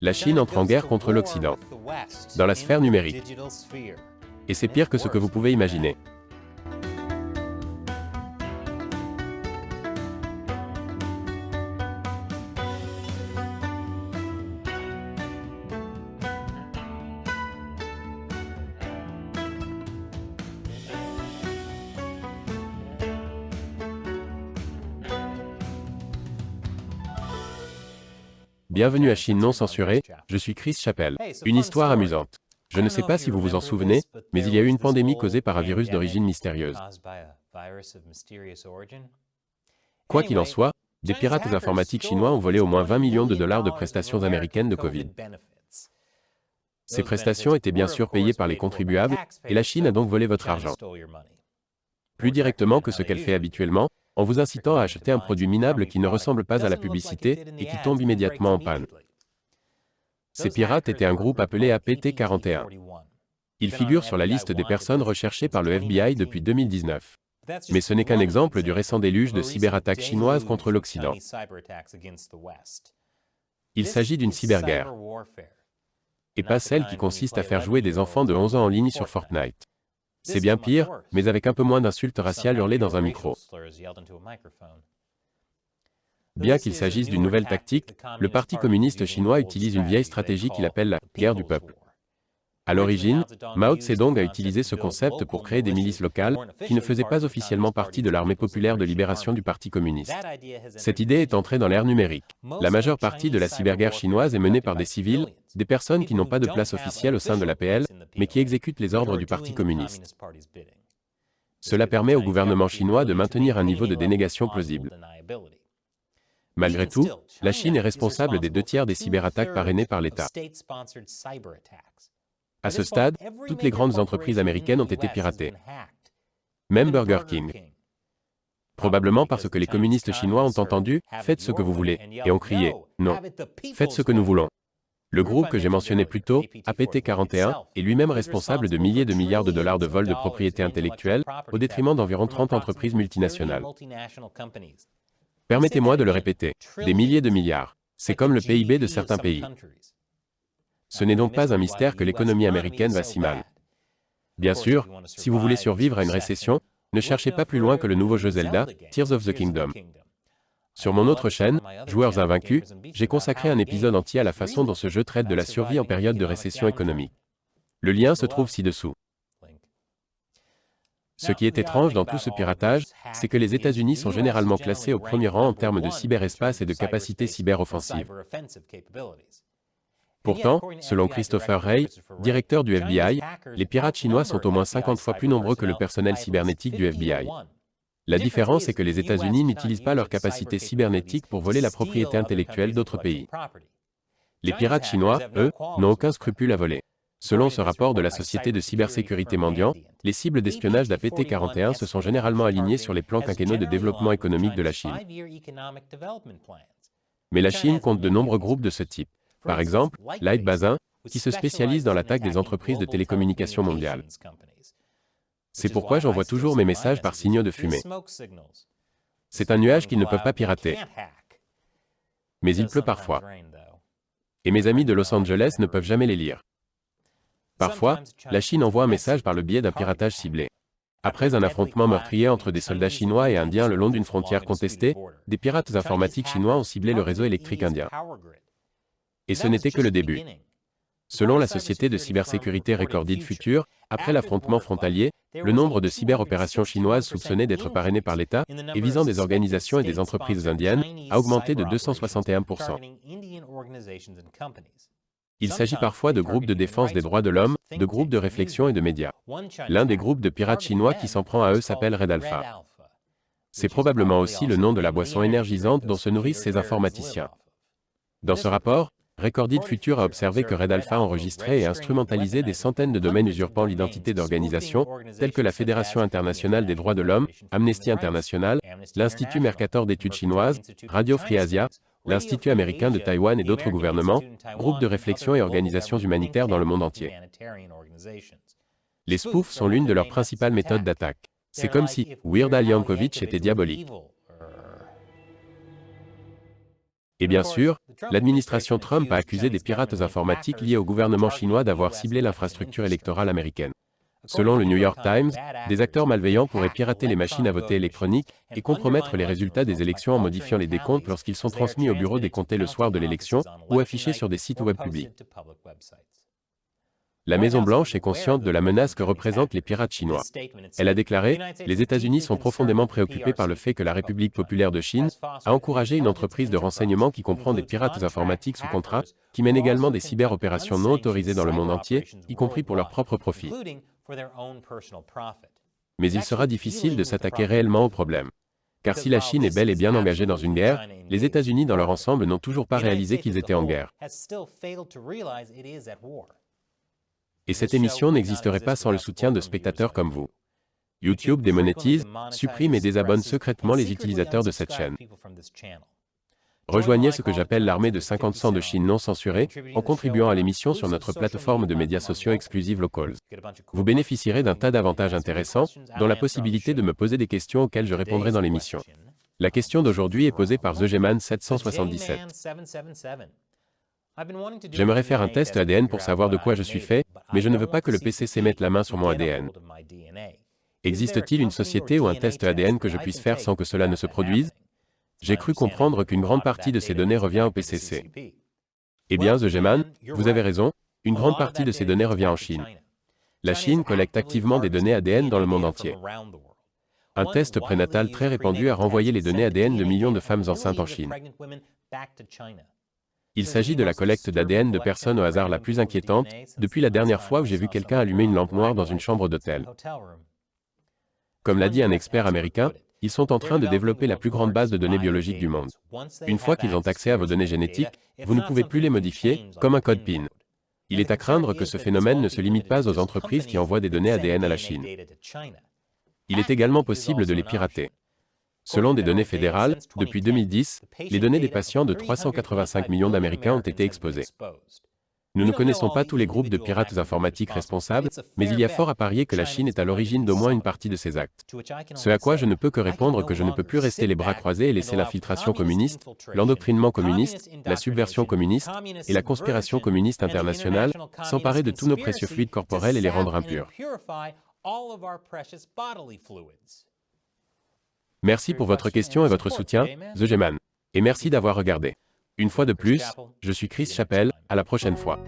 La Chine entre en guerre contre l'Occident, dans la sphère numérique. Et c'est pire que ce que vous pouvez imaginer. Bienvenue à Chine non censurée, je suis Chris Chappell. Une histoire amusante. Je ne sais pas si vous vous en souvenez, mais il y a eu une pandémie causée par un virus d'origine mystérieuse. Quoi qu'il en soit, des pirates informatiques chinois ont volé au moins 20 millions de dollars de prestations américaines de Covid. Ces prestations étaient bien sûr payées par les contribuables, et la Chine a donc volé votre argent. Plus directement que ce qu'elle fait habituellement, en vous incitant à acheter un produit minable qui ne ressemble pas à la publicité et qui tombe immédiatement en panne. Ces pirates étaient un groupe appelé APT41. Ils figurent sur la liste des personnes recherchées par le FBI depuis 2019. Mais ce n'est qu'un exemple du récent déluge de cyberattaques chinoises contre l'Occident. Il s'agit d'une cyberguerre, et pas celle qui consiste à faire jouer des enfants de 11 ans en ligne sur Fortnite. C'est bien pire, mais avec un peu moins d'insultes raciales hurlées dans un micro. Bien qu'il s'agisse d'une nouvelle tactique, le Parti communiste chinois utilise une vieille stratégie qu'il appelle la « guerre du peuple ». À l'origine, Mao Tse-tung a utilisé ce concept pour créer des milices locales, qui ne faisaient pas officiellement partie de l'armée populaire de libération du Parti communiste. Cette idée est entrée dans l'ère numérique. La majeure partie de la cyberguerre chinoise est menée par des civils, des personnes qui n'ont pas de place officielle au sein de l'APL, mais qui exécutent les ordres du Parti communiste. Cela permet au gouvernement chinois de maintenir un niveau de dénégation plausible. Malgré tout, la Chine est responsable des 2/3 des cyberattaques parrainées par l'État. À ce stade, toutes les grandes entreprises américaines ont été piratées. Même Burger King. Probablement parce que les communistes chinois ont entendu « Faites ce que vous voulez » et ont crié « Non, faites ce que nous voulons ». Le groupe que j'ai mentionné plus tôt, APT41, est lui-même responsable de milliers de milliards de dollars de vols de propriété intellectuelle, au détriment d'environ 30 entreprises multinationales. Permettez-moi de le répéter, des milliers de milliards. C'est comme le PIB de certains pays. Ce n'est donc pas un mystère que l'économie américaine va si mal. Bien sûr, si vous voulez survivre à une récession, ne cherchez pas plus loin que le nouveau jeu Zelda, Tears of the Kingdom. Sur mon autre chaîne, Joueurs Invaincus, j'ai consacré un épisode entier à la façon dont ce jeu traite de la survie en période de récession économique. Le lien se trouve ci-dessous. Ce qui est étrange dans tout ce piratage, c'est que les États-Unis sont généralement classés au premier rang en termes de cyberespace et de capacités cyberoffensives. Pourtant, selon Christopher Wray, directeur du FBI, les pirates chinois sont au moins 50 fois plus nombreux que le personnel cybernétique du FBI. La différence est que les États-Unis n'utilisent pas leurs capacités cybernétiques pour voler la propriété intellectuelle d'autres pays. Les pirates chinois, eux, n'ont aucun scrupule à voler. Selon ce rapport de la Société de cybersécurité mondiale, les cibles d'espionnage d'APT41 se sont généralement alignées sur les plans quinquennaux de développement économique de la Chine. Mais la Chine compte de nombreux groupes de ce type. Par exemple, Light Basin, qui se spécialise dans l'attaque des entreprises de télécommunications mondiales. C'est pourquoi j'envoie toujours mes messages par signaux de fumée. C'est un nuage qu'ils ne peuvent pas pirater. Mais il pleut parfois. Et mes amis de Los Angeles ne peuvent jamais les lire. Parfois, la Chine envoie un message par le biais d'un piratage ciblé. Après un affrontement meurtrier entre des soldats chinois et indiens le long d'une frontière contestée, des pirates informatiques chinois ont ciblé le réseau électrique indien. Et ce n'était que le début. Selon la société de cybersécurité Recorded Future, après l'affrontement frontalier, le nombre de cyberopérations chinoises soupçonnées d'être parrainées par l'État et visant des organisations et des entreprises indiennes a augmenté de 261%. Il s'agit parfois de groupes de défense des droits de l'homme, de groupes de réflexion et de médias. L'un des groupes de pirates chinois qui s'en prend à eux s'appelle Red Alpha. C'est probablement aussi le nom de la boisson énergisante dont se nourrissent ces informaticiens. Dans ce rapport, Recorded Future a observé que Red Alpha enregistrait et instrumentalisait des centaines de domaines usurpant l'identité d'organisations, telles que la Fédération internationale des droits de l'homme, Amnesty International, l'Institut Mercator d'études chinoises, Radio Free Asia, l'Institut américain de Taïwan et d'autres gouvernements, groupes de réflexion et organisations humanitaires dans le monde entier. Les spoofs sont l'une de leurs principales méthodes d'attaque. C'est comme si Weird Al Yankovic était diabolique. Et bien sûr, l'administration Trump a accusé des pirates informatiques liés au gouvernement chinois d'avoir ciblé l'infrastructure électorale américaine. Selon le New York Times, des acteurs malveillants pourraient pirater les machines à voter électroniques et compromettre les résultats des élections en modifiant les décomptes lorsqu'ils sont transmis au bureau des comtés le soir de l'élection ou affichés sur des sites web publics. La Maison-Blanche est consciente de la menace que représentent les pirates chinois. Elle a déclaré « Les États-Unis sont profondément préoccupés par le fait que la République populaire de Chine a encouragé une entreprise de renseignement qui comprend des pirates informatiques sous contrat, qui mène également des cyber-opérations non autorisées dans le monde entier, y compris pour leur propre profit. » Mais il sera difficile de s'attaquer réellement au problème. Car si la Chine est bel et bien engagée dans une guerre, les États-Unis dans leur ensemble n'ont toujours pas réalisé qu'ils étaient en guerre. Et cette émission n'existerait pas sans le soutien de spectateurs comme vous. YouTube démonétise, supprime et désabonne secrètement les utilisateurs de cette chaîne. Rejoignez ce que j'appelle l'armée de 50 cents de Chine non censurée, en contribuant à l'émission sur notre plateforme de médias sociaux exclusive Locals. Vous bénéficierez d'un tas d'avantages intéressants, dont la possibilité de me poser des questions auxquelles je répondrai dans l'émission. La question d'aujourd'hui est posée par TheGman777. J'aimerais faire un test ADN pour savoir de quoi je suis fait, mais je ne veux pas que le PCC mette la main sur mon ADN. Existe-t-il une société ou un test ADN que je puisse faire sans que cela ne se produise? J'ai cru comprendre qu'une grande partie de ces données revient au PCC. Eh bien, TheGman, vous avez raison, une grande partie de ces données revient en Chine. La Chine collecte activement des données ADN dans le monde entier. Un test prénatal très répandu a renvoyé les données ADN de millions de femmes enceintes en Chine. Il s'agit de la collecte d'ADN de personnes au hasard la plus inquiétante, depuis la dernière fois où j'ai vu quelqu'un allumer une lampe noire dans une chambre d'hôtel. Comme l'a dit un expert américain, ils sont en train de développer la plus grande base de données biologiques du monde. Une fois qu'ils ont accès à vos données génétiques, vous ne pouvez plus les modifier, comme un code PIN. Il est à craindre que ce phénomène ne se limite pas aux entreprises qui envoient des données ADN à la Chine. Il est également possible de les pirater. Selon des données fédérales, depuis 2010, les données des patients de 385 millions d'Américains ont été exposées. Nous ne connaissons pas tous les groupes de pirates informatiques responsables, mais il y a fort à parier que la Chine est à l'origine d'au moins une partie de ces actes. Ce à quoi je ne peux que répondre que je ne peux plus rester les bras croisés et laisser l'infiltration communiste, l'endoctrinement communiste, la subversion communiste et la conspiration communiste internationale s'emparer de tous nos précieux fluides corporels et les rendre impurs. Merci pour votre question et votre soutien, TheGman. Et merci d'avoir regardé. Une fois de plus, je suis Chris Chappell, à la prochaine fois.